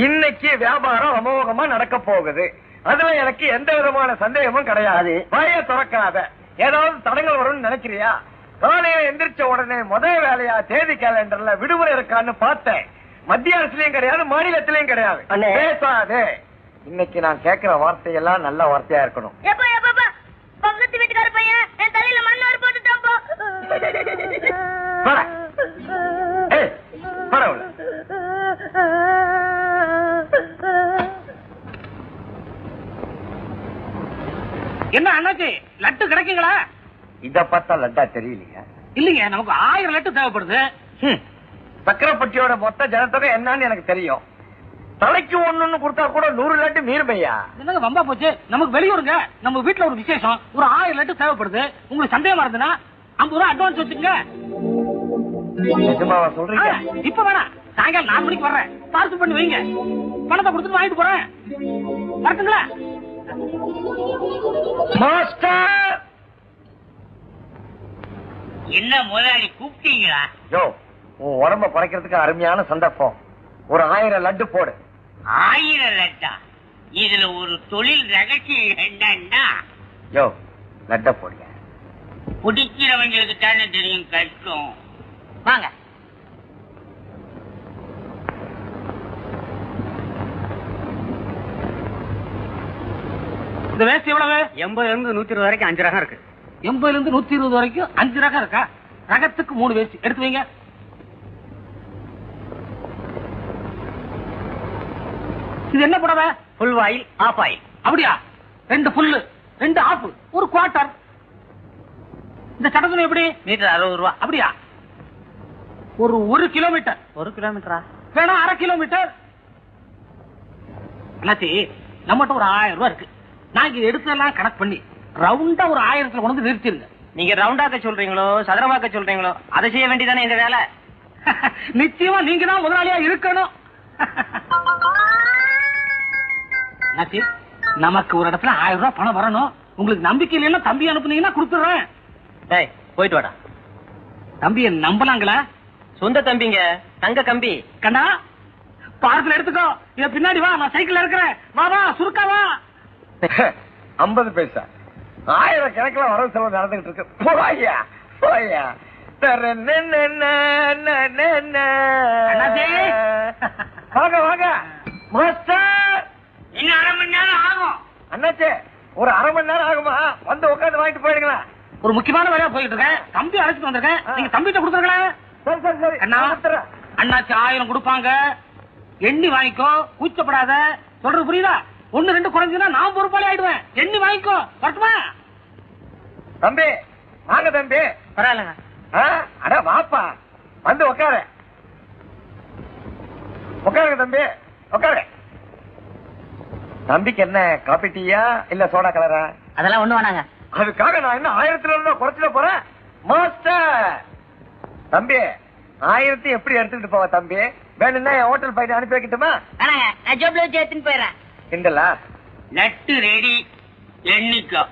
இன்னைக்கு வியாபாரம் அமோகமா நடக்க போகுது. அதுல எனக்கு எந்த விதமான சந்தேகமும் கிடையாது. வாய திறக்காத. ஏதாவது தடங்கள் வரும்னு நினைக்கிறியா? காலையில எந்திரிச்ச உடனே முதல் வேலையா தேதி கேலண்டர்ல விடுமுறை இருக்கான்னு பார்த்தேன். மத்திய அரசுலயும் கிடையாது, மாநிலத்திலயும் கிடையாது. பேசாதே. இன்னைக்கு நான் கேட்கிற வார்த்தையெல்லாம் நல்ல வார்த்தையா இருக்கணும். பக்கத்து வீட்டுக்கார பையன் என் தலையில மண்ணாறு போட்டுட்டான். என்ன அண்ணாச்சி, லட்டு கிடைக்குங்களா? இத பார்த்தா லட்டா தெரியலையா? இல்லைங்க, நமக்கு 1000 லட்டு தேவைப்படுது. சக்கரப்பட்டியோட மொத்த ஜனத்தொகை என்னன்னு எனக்கு தெரியும். தலைக்கு ஒண்ணு கொடுத்தா கூட 100 லட்டு மீறுமையா? என்னங்க வம்பா போச்சு. நமக்கு வெளியூருங்க, நம்ம வீட்டுல ஒரு விசேஷம், ஒரு 1000 லட்டு தேவைப்படுது. உங்களுக்கு சந்தேகமா இருந்ததுன்னா 50 ரூபாய் அட்வான்ஸ் வச்சுங்க. நிஜமாவா சொல்றீங்க? இப்ப வேணாம், சாயங்காலம் 4 மணிக்கு வர்றேன். பார்சல் பண்ணி வைங்க, பணத்தை கொடுத்துட்டு வாங்கிட்டு போறேன். வரட்டுங்களா? மாஸ்டர், என்ன முதலாளி கூப்பிட்டீங்களா? யோ, உன் உடம்ப குறைக்கிறதுக்கு அருமையான சந்தர்ப்பம். ஒரு 1000 லட்டு போடு. 1000 லட்டா? இதுல ஒரு தொழில் ரகசியம் என்னன்னா, யோ லட்ட போடுங்க. பிடிக்கிறவங்களுக்கு தானே தெரியும் கஷ்டம். வாங்க. இந்த வேஸ்ட் எவ்வளவு? 80 இருந்து 120 வரைக்கும் 5 ரகம் இருக்கு. 80 இருந்து 120 வரைக்கும் 5 ரகம் இருக்கா? ரகத்துக்கு 3 வேஸ்ட் எடுத்து வைங்க. இது என்ன புடவை? Full oil, half oil. அப்படியா? 2 ஃபுல்லு, 2 ஆஃப், ஒரு குவார்டர். இந்த சட்டத்துணை எப்படி? மீட்டர் 60 ரூபா. அப்படியா? ஒரு 1 கிலோமீட்டர். 1 கிலோமீட்டரா? வேணா 1/2 கிலோமீட்டர். அண்ணாச்சி, நம்மகிட்ட ஒரு 1000 ரூபாய் இருக்கு. நாங்க இது எடுத்தெல்லாம் கணக்கு பண்ணி ரவுண்டா ஒரு 1000த்துல கொண்டு நிறுத்திருங்க. நீங்க ரவுண்டாக்க சொல்றீங்களோ சதுரமாக்க சொல்றீங்களோ அதை செய்ய வேண்டியதானே எங்க வேலை. நிச்சயமா நீங்க தான் முதலாளியா இருக்கணும். அண்ணாச்சி, நமக்கு ஒரு இடத்துல 1000 ரூபாய் பணம் வரணும். உங்களுக்கு நம்பிக்கை இல்லைன்னா தம்பி அனுப்புனீங்கன்னா கொடுத்துடுறேன். டேய், போயிட்டு வாடா. தம்பியை நம்பலாங்களா? சொந்த தம்பிங்க, தங்க கம்பி. கண்டா, பார்சல் எடுத்துக்கோ. இத பின்னாடி வா, நான் சைக்கிள் இருக்கிறேன். வா வா, சுருக்கா வா. 50 பைசா 1000 கணக்கில் வரவு செலவு நடந்துகிட்டு இருக்கு. போயா போயா. வாங்க வாங்க மாஸ்டர். இன்னும் 1/2 மணி நேரம் ஆகும். அண்ணாச்சே, ஒரு 1/2 மணி நேரம் ஆகுமா? வந்து உட்காந்து வாங்கிட்டு போயிடுங்களா? ஒரு முக்கியமான வேலையா போயிட்டு இருக்கேன். தம்பி அழைச்சிட்டு வந்திருக்கேன். நீங்க தம்பிட்ட கொடுத்துருங்களா? சரி சரி சரி. அண்ணா, அண்ணாச்சி 1000 கொடுப்பாங்க. எண்ணி வாங்கிக்கோ, கூச்சப்படாத. சொல்றது புரியுதா? 1 2 குறைஞ்சுன்னா நான் பொறுப்பாளி ஆயிடுவேன். எண்ணி வாங்கிக்கோ. வரட்டுமா? தம்பி வாங்க தம்பி. பரவாயில்லங்க. அட வாப்பா, வந்து உட்காரு. உட்காருங்க தம்பி, உட்காரு. தம்பிக்கு என்ன காபி டீயா இல்ல சோடா கலரா? அதெல்லாம் ஒண்ணு வேணாங்க. அதுக்காக நான் என்ன 1000 குறைச்சிட போறேன் மாஸ்டர். தம்பி 1000 எப்படி எடுத்துக்கிட்டு போவ தம்பி? வேணும்னா என் ஹோட்டல் பையனை அனுப்பி வைக்கட்டுமா? வேணாங்க, நான் ஜோப்ல வச்சு எடுத்துன்னு போயிடுறேன். கிண்டலா? லட்டு ரெடி, எண்ணிக்கோ.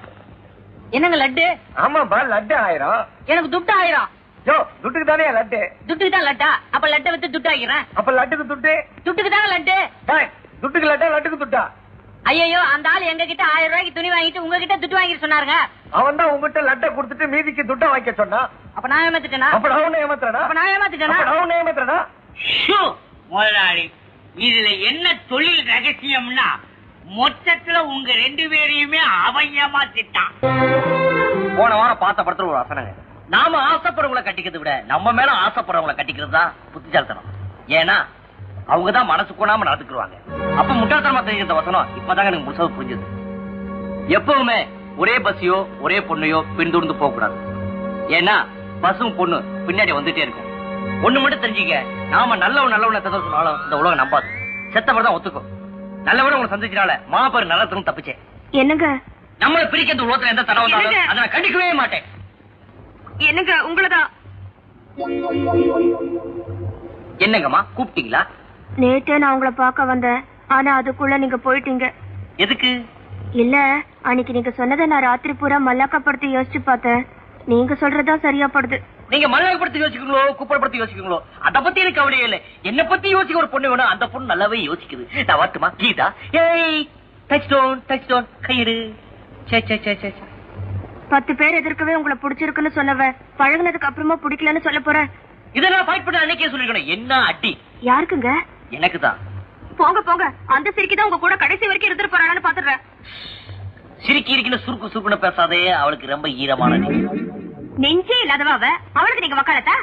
என்னங்க லட்டு? ஆமாப்பா, லட்டு 1000. எனக்கு துட்டு 1000. யோ, துட்டுக்கு தானே லட்டு? துட்டுக்கு தான் லட்டா? அப்ப லட்டை வித்து துட்டு ஆகிறேன். அப்ப லட்டுக்கு துட்டு? துட்டுக்கு தாங்க லட்டு. துட்டுக்கு லட்டா லட்டுக்கு துட்டா? ஐயோ, அந்த ஆள் எங்க கிட்ட 1000 ரூபாய்க்கு துணி வாங்கிட்டு உங்ககிட்ட துட்டு வாங்கிட்டு சொன்னாருங்க. அவன் தான் உங்ககிட்ட லட்டை கொடுத்துட்டு மீதிக்கு துட்டை வாங்கிக்க சொன்னான். அப்ப நான் ஏமாத்திட்டேனா? அப்ப நான் ஏமாத்துறேனா? அப்ப நான் ஏமாத்திட்டேனா? நான் ஏமாத்துறேனா? முதலாளி, இதுல என்ன தொழில் ரகசியம்னா, மொத்தத்துல உங்க 2 பேரையுமே அவன் ஏமாத்திட்டான். போன வாரம் பார்த்த படத்துல ஒரு வசனங்க, நாம ஆசைப்படுறவங்களை கட்டிக்கிறத விட நம்ம மேல ஆசைப்படுறவங்களை கட்டிக்கிறது தான் புத்திசாலித்தனம். ஏன்னா அவங்கதான் மனசு கொண்டாம நடந்துக்குவாங்க. அப்ப முட்டாள்தனமா தெரிஞ்ச வசனம் இப்பதாங்க எனக்கு முழுசா புரிஞ்சது. எப்பவுமே ஒரே பஸ்ஸையோ ஒரே பொண்ணையோ பின்தொடர்ந்து போக கூடாது. ஏன்னா பஸ்ஸும் பொண்ணு பின்னாடி வந்துட்டே இருக்கும். ஒண்ணு மட்டும் தெரிஞ்சுக்க, நாம நல்லவனை எத்தனை சொன்னாலும் இந்த உலகம் நம்பாது. செத்தவர் தான் ஒத்துக்கும். நல்லவன உங்களை சந்திச்சனால மாபெரும் நல்லதும் தப்பிச்சேன். என்னங்க நம்மளை பிரிக்க உலகத்துல எந்த தடவை வந்தாலும் அதை நான் கண்டிக்கவே மாட்டேன். என்னங்க உங்களதான். என்னங்கம்மா கூப்பிட்டீங்களா? நேற்றே நான் உங்களை பார்க்க வந்தேன். ஆனா அதுக்குள்ள நீங்க போயிட்டீங்க. எதுக்கு? இல்ல, அன்னைக்கு நீங்க சொன்னதை நான் ராத்திரி பூரா மல்லாக்கப்படுத்தி யோசிச்சு பார்த்தேன். நீங்க சொல்றதா சரியா படுது. நீங்க மண்ணை பத்தி யோசிக்கீங்களோ குப்பை பத்தி யோசிக்கீங்களோ அத பத்தி எனக்கு கவலையே இல்லை. என்ன பத்தி யோசிக்க ஒரு பொண்ணு வேணும், அந்த பொண்ணு நல்லாவே யோசிக்குது. நான் வரட்டுமா? கீதா ஏய் டச் டவுன் கையிடு. 10 பேர் எதிர்க்கவே உங்களை பிடிச்சிருக்குன்னு சொல்லவ பழகுனதுக்கு அப்புறமா பிடிக்கலன்னு சொல்ல போற. இதை நான் ஃபைட் பண்ண அன்னைக்கே சொல்லிருக்கணும். என்ன அடி யாருக்குங்க? எனக்கு தான். போங்க போங்க, அந்த சிரிக்கிதான் உங்க கூட கடைசி வரைக்கும் இருந்துட்டு போறான்னு பாத்துறேன். சிரிக்கி இருக்குன்னு சுருக்குன்னு பேசாதே, அவளுக்கு ரொம்ப ஈரமான நெஞ்சே இல்லாதவ அவளுக்கு நீங்க வக்காலத்தா?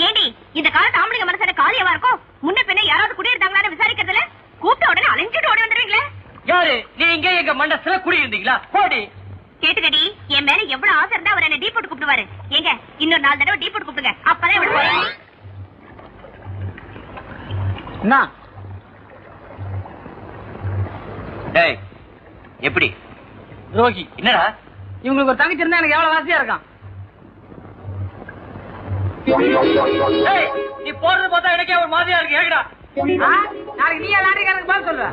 ஏண்டி இந்த காலத்து ஆம்பளைங்க மனசான காரியமா இருக்கும்? முன்ன பின்ன யாராவது குடியிருந்தாங்களான்னு விசாரிக்கிறதுல கூப்பிட்ட உடனே அலைஞ்சிட்டு ஓடி வந்துருவீங்களே. யாரு நீங்க? எங்க மண்டத்துல குடி இருந்தீங்களா? போடி. கேட்டுக்கடி, என் மேல எவ்வளவு ஆசை இருந்தா அவர் என்ன டீ போட்டு கூப்பிடுவாரு. ஏங்க இன்னொரு 4 தடவை டீ போட்டு கூப்பிடுங்க, அப்பதான் இவ்வளவு. டேய் எப்படி துரோகி? என்னடா இவங்களுக்கு ஒரு தங்கச்சி இருந்தா எனக்கு எவ்வளவு வாசியா இருக்கான். நீ போறது பார்த்தா எனக்கே ஒரு மாதிரியா இருக்கு. ஏகடா நாளைக்கு நீ லாரிக்காரனுக்கு பதில் சொல்லுவ.